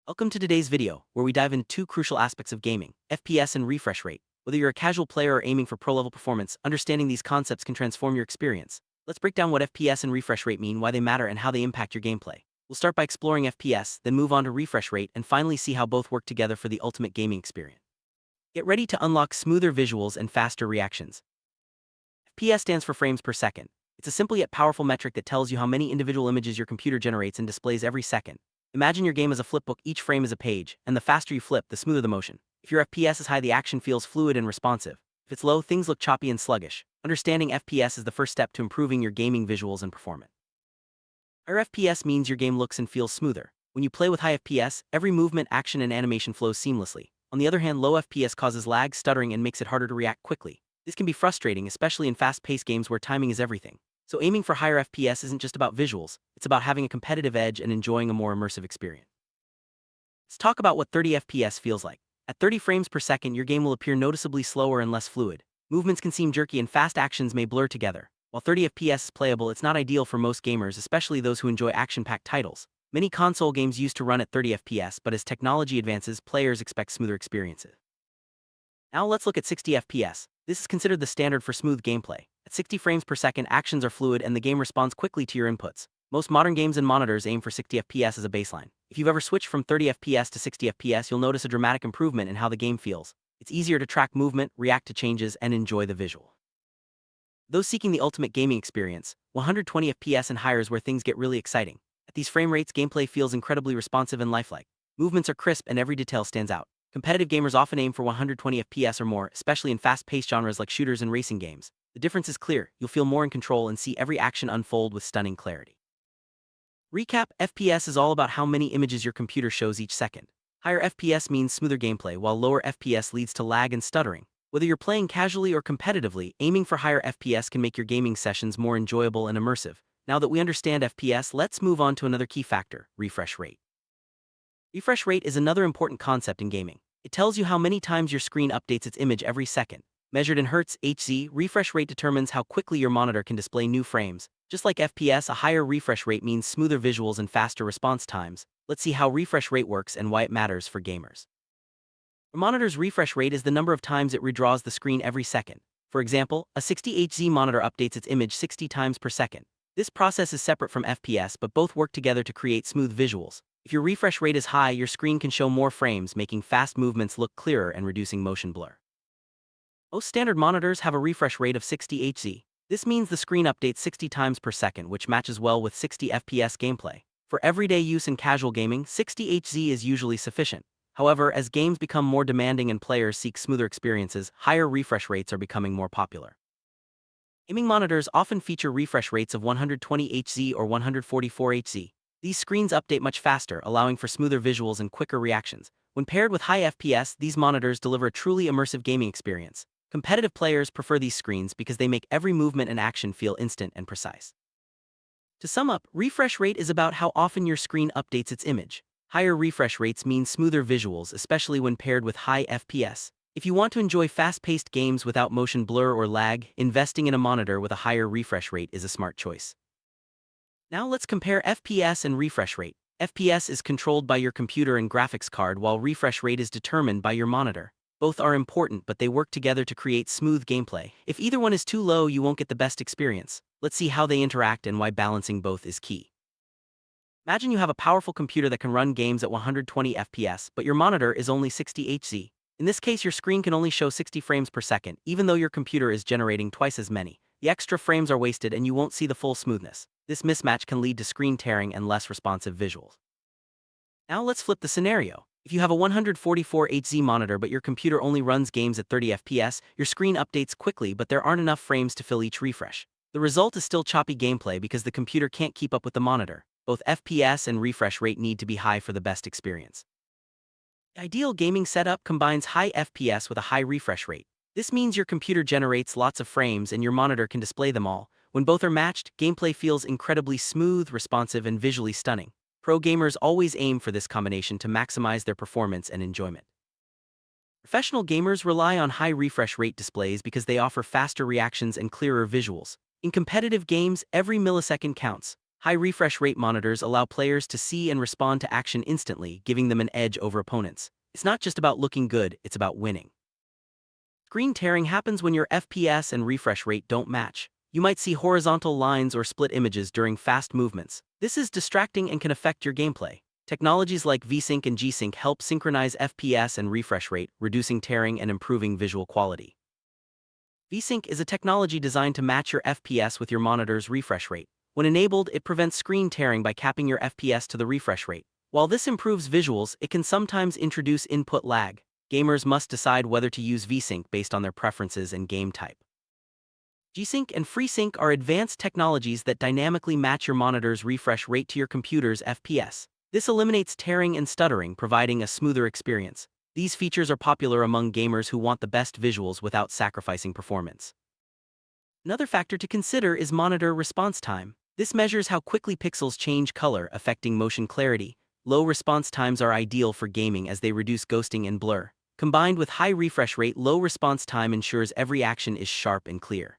Welcome to today's video, where we dive into two crucial aspects of gaming, FPS and refresh rate. Whether you're a casual player or aiming for pro-level performance, understanding these concepts can transform your experience. Let's break down what FPS and refresh rate mean, why they matter, and how they impact your gameplay. We'll start by exploring FPS, then move on to refresh rate, and finally see how both work together for the ultimate gaming experience. Get ready to unlock smoother visuals and faster reactions. FPS stands for frames per second. It's a simple yet powerful metric that tells you how many individual images your computer generates and displays every second. Imagine your game as a flipbook, each frame is a page, and the faster you flip, the smoother the motion. If your FPS is high, the action feels fluid and responsive. If it's low, things look choppy and sluggish. Understanding FPS is the first step to improving your gaming visuals and performance. Higher FPS means your game looks and feels smoother. When you play with high FPS, every movement, action, and animation flows seamlessly. On the other hand, low FPS causes lag, stuttering, and makes it harder to react quickly. This can be frustrating, especially in fast-paced games where timing is everything. So aiming for higher FPS isn't just about visuals, it's about having a competitive edge and enjoying a more immersive experience. Let's talk about what 30 FPS feels like. At 30 frames per second, your game will appear noticeably slower and less fluid. Movements can seem jerky and fast actions may blur together. While 30 FPS is playable, it's not ideal for most gamers, especially those who enjoy action-packed titles. Many console games used to run at 30 FPS, but as technology advances, players expect smoother experiences. Now let's look at 60 FPS. This is considered the standard for smooth gameplay. At 60 frames per second, actions are fluid and the game responds quickly to your inputs. Most modern games and monitors aim for 60 FPS as a baseline. If you've ever switched from 30 FPS to 60 FPS, you'll notice a dramatic improvement in how the game feels. It's easier to track movement, react to changes, and enjoy the visual. Those seeking the ultimate gaming experience, 120 FPS and higher is where things get really exciting. At these frame rates, gameplay feels incredibly responsive and lifelike. Movements are crisp and every detail stands out. Competitive gamers often aim for 120 FPS or more, especially in fast-paced genres like shooters and racing games. The difference is clear: you'll feel more in control and see every action unfold with stunning clarity. Recap: FPS is all about how many images your computer shows each second. Higher FPS means smoother gameplay, while lower FPS leads to lag and stuttering. Whether you're playing casually or competitively, aiming for higher FPS can make your gaming sessions more enjoyable and immersive. Now that we understand FPS, let's move on to another key factor: refresh rate. Refresh rate is another important concept in gaming. It tells you how many times your screen updates its image every second. Measured in Hz (Hz), refresh rate determines how quickly your monitor can display new frames. Just like FPS, a higher refresh rate means smoother visuals and faster response times. Let's see how refresh rate works and why it matters for gamers. A monitor's refresh rate is the number of times it redraws the screen every second. For example, a 60Hz monitor updates its image 60 times per second. This process is separate from FPS, but both work together to create smooth visuals. If your refresh rate is high, your screen can show more frames, making fast movements look clearer and reducing motion blur. Most standard monitors have a refresh rate of 60 Hz. This means the screen updates 60 times per second, which matches well with 60 FPS gameplay. For everyday use in casual gaming, 60 Hz is usually sufficient. However, as games become more demanding and players seek smoother experiences, higher refresh rates are becoming more popular. Gaming monitors often feature refresh rates of 120 Hz or 144 Hz. These screens update much faster, allowing for smoother visuals and quicker reactions. When paired with high FPS, these monitors deliver a truly immersive gaming experience. Competitive players prefer these screens because they make every movement and action feel instant and precise. To sum up, refresh rate is about how often your screen updates its image. Higher refresh rates mean smoother visuals, especially when paired with high FPS. If you want to enjoy fast-paced games without motion blur or lag, investing in a monitor with a higher refresh rate is a smart choice. Now let's compare FPS and refresh rate. FPS is controlled by your computer and graphics card, while refresh rate is determined by your monitor. Both are important, but they work together to create smooth gameplay. If either one is too low, you won't get the best experience. Let's see how they interact and why balancing both is key. Imagine you have a powerful computer that can run games at 120 FPS, but your monitor is only 60 Hz. In this case, your screen can only show 60 frames per second, even though your computer is generating twice as many. The extra frames are wasted and you won't see the full smoothness. This mismatch can lead to screen tearing and less responsive visuals. Now let's flip the scenario. If you have a 144 Hz monitor but your computer only runs games at 30 FPS, your screen updates quickly but there aren't enough frames to fill each refresh. The result is still choppy gameplay because the computer can't keep up with the monitor. Both FPS and refresh rate need to be high for the best experience. The ideal gaming setup combines high FPS with a high refresh rate. This means your computer generates lots of frames and your monitor can display them all. When both are matched, gameplay feels incredibly smooth, responsive, and visually stunning. Pro gamers always aim for this combination to maximize their performance and enjoyment. Professional gamers rely on high refresh rate displays because they offer faster reactions and clearer visuals. In competitive games, every millisecond counts. High refresh rate monitors allow players to see and respond to action instantly, giving them an edge over opponents. It's not just about looking good, it's about winning. Screen tearing happens when your FPS and refresh rate don't match. You might see horizontal lines or split images during fast movements. This is distracting and can affect your gameplay. Technologies like VSync and G-Sync help synchronize FPS and refresh rate, reducing tearing and improving visual quality. VSync is a technology designed to match your FPS with your monitor's refresh rate. When enabled, it prevents screen tearing by capping your FPS to the refresh rate. While this improves visuals, it can sometimes introduce input lag. Gamers must decide whether to use VSync based on their preferences and game type. G-Sync and FreeSync are advanced technologies that dynamically match your monitor's refresh rate to your computer's FPS. This eliminates tearing and stuttering, providing a smoother experience. These features are popular among gamers who want the best visuals without sacrificing performance. Another factor to consider is monitor response time. This measures how quickly pixels change color, affecting motion clarity. Low response times are ideal for gaming as they reduce ghosting and blur. Combined with high refresh rate, low response time ensures every action is sharp and clear.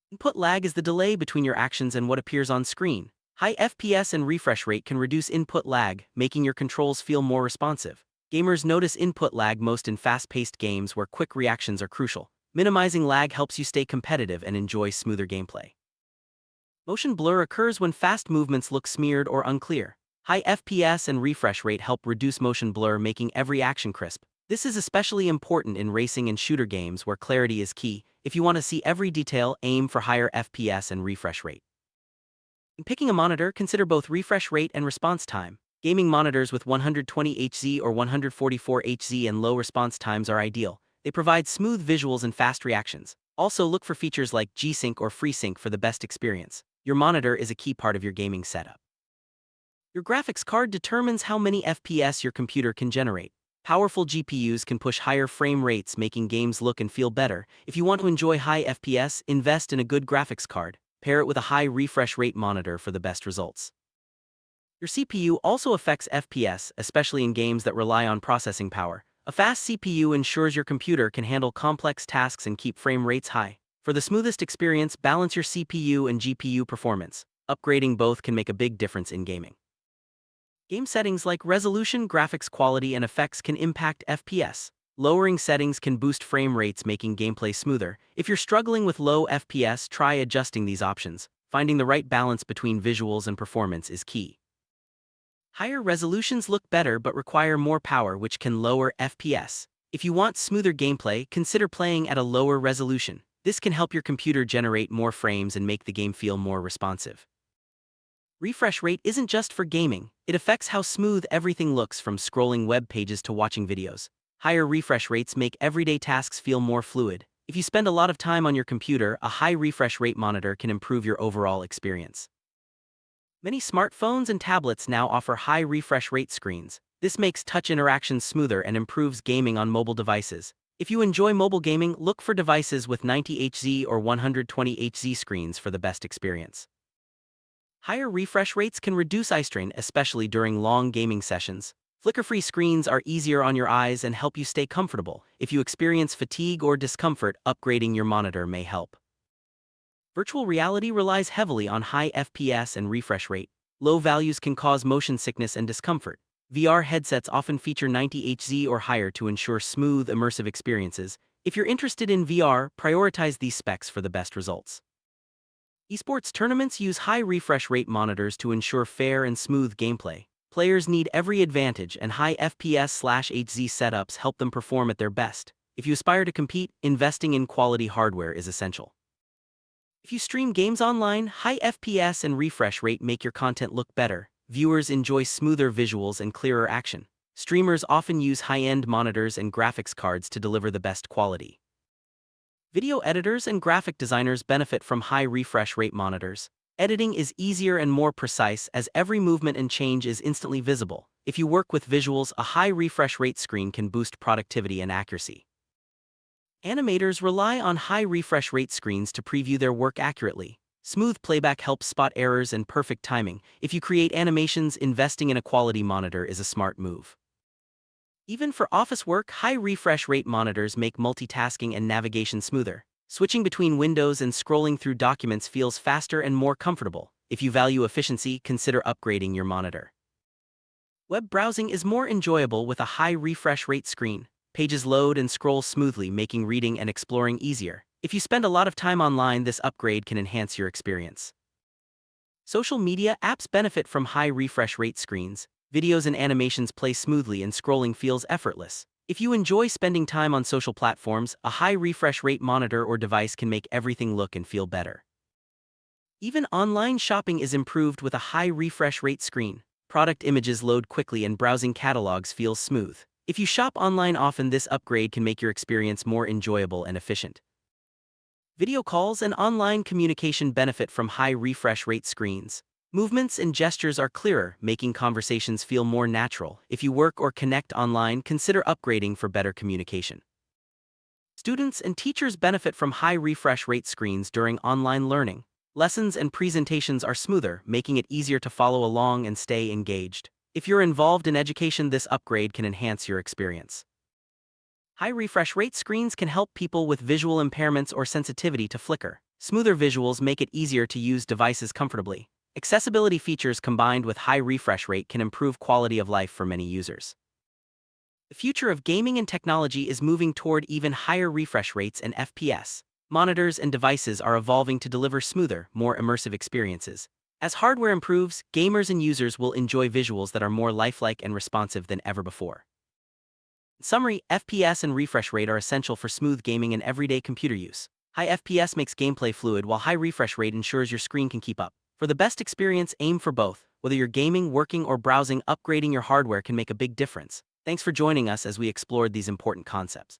Input lag is the delay between your actions and what appears on screen. High FPS and refresh rate can reduce input lag, making your controls feel more responsive. Gamers notice input lag most in fast-paced games where quick reactions are crucial. Minimizing lag helps you stay competitive and enjoy smoother gameplay. Motion blur occurs when fast movements look smeared or unclear. High FPS and refresh rate help reduce motion blur, making every action crisp. This is especially important in racing and shooter games where clarity is key. If you want to see every detail, aim for higher FPS and refresh rate. In picking a monitor, consider both refresh rate and response time. Gaming monitors with 120Hz or 144Hz and low response times are ideal. They provide smooth visuals and fast reactions. Also, look for features like G-Sync or FreeSync for the best experience. Your monitor is a key part of your gaming setup. Your graphics card determines how many FPS your computer can generate. Powerful GPUs can push higher frame rates, making games look and feel better. If you want to enjoy high FPS, invest in a good graphics card. Pair it with a high refresh rate monitor for the best results. Your CPU also affects FPS, especially in games that rely on processing power. A fast CPU ensures your computer can handle complex tasks and keep frame rates high. For the smoothest experience, balance your CPU and GPU performance. Upgrading both can make a big difference in gaming. Game settings like resolution, graphics quality, and effects can impact FPS. Lowering settings can boost frame rates, making gameplay smoother. If you're struggling with low FPS, try adjusting these options. Finding the right balance between visuals and performance is key. Higher resolutions look better but require more power, which can lower FPS. If you want smoother gameplay, consider playing at a lower resolution. This can help your computer generate more frames and make the game feel more responsive. Refresh rate isn't just for gaming, it affects how smooth everything looks, from scrolling web pages to watching videos. Higher refresh rates make everyday tasks feel more fluid. If you spend a lot of time on your computer, a high refresh rate monitor can improve your overall experience. Many smartphones and tablets now offer high refresh rate screens. This makes touch interactions smoother and improves gaming on mobile devices. If you enjoy mobile gaming, look for devices with 90Hz or 120Hz screens for the best experience. Higher refresh rates can reduce eye strain, especially during long gaming sessions. Flicker-free screens are easier on your eyes and help you stay comfortable. If you experience fatigue or discomfort, upgrading your monitor may help. Virtual reality relies heavily on high FPS and refresh rate. Low values can cause motion sickness and discomfort. VR headsets often feature 90Hz or higher to ensure smooth, immersive experiences. If you're interested in VR, prioritize these specs for the best results. Esports tournaments use high refresh rate monitors to ensure fair and smooth gameplay. Players need every advantage, and high FPS/HZ setups help them perform at their best. If you aspire to compete, investing in quality hardware is essential. If you stream games online, high FPS and refresh rate make your content look better. Viewers enjoy smoother visuals and clearer action. Streamers often use high-end monitors and graphics cards to deliver the best quality. Video editors and graphic designers benefit from high refresh rate monitors. Editing is easier and more precise as every movement and change is instantly visible. If you work with visuals, a high refresh rate screen can boost productivity and accuracy. Animators rely on high refresh rate screens to preview their work accurately. Smooth playback helps spot errors and perfect timing. If you create animations, investing in a quality monitor is a smart move. Even for office work, high refresh rate monitors make multitasking and navigation smoother. Switching between windows and scrolling through documents feels faster and more comfortable. If you value efficiency, consider upgrading your monitor. Web browsing is more enjoyable with a high refresh rate screen. Pages load and scroll smoothly, making reading and exploring easier. If you spend a lot of time online, this upgrade can enhance your experience. Social media apps benefit from high refresh rate screens. Videos and animations play smoothly and scrolling feels effortless. If you enjoy spending time on social platforms, a high refresh rate monitor or device can make everything look and feel better. Even online shopping is improved with a high refresh rate screen. Product images load quickly and browsing catalogs feels smooth. If you shop online often, this upgrade can make your experience more enjoyable and efficient. Video calls and online communication benefit from high refresh rate screens. Movements and gestures are clearer, making conversations feel more natural. If you work or connect online, consider upgrading for better communication. Students and teachers benefit from high refresh rate screens during online learning. Lessons and presentations are smoother, making it easier to follow along and stay engaged. If you're involved in education, this upgrade can enhance your experience. High refresh rate screens can help people with visual impairments or sensitivity to flicker. Smoother visuals make it easier to use devices comfortably. Accessibility features combined with high refresh rate can improve quality of life for many users. The future of gaming and technology is moving toward even higher refresh rates and FPS. Monitors and devices are evolving to deliver smoother, more immersive experiences. As hardware improves, gamers and users will enjoy visuals that are more lifelike and responsive than ever before. In summary, FPS and refresh rate are essential for smooth gaming and everyday computer use. High FPS makes gameplay fluid, while high refresh rate ensures your screen can keep up. For the best experience, aim for both. Whether you're gaming, working, or browsing, upgrading your hardware can make a big difference. Thanks for joining us as we explored these important concepts.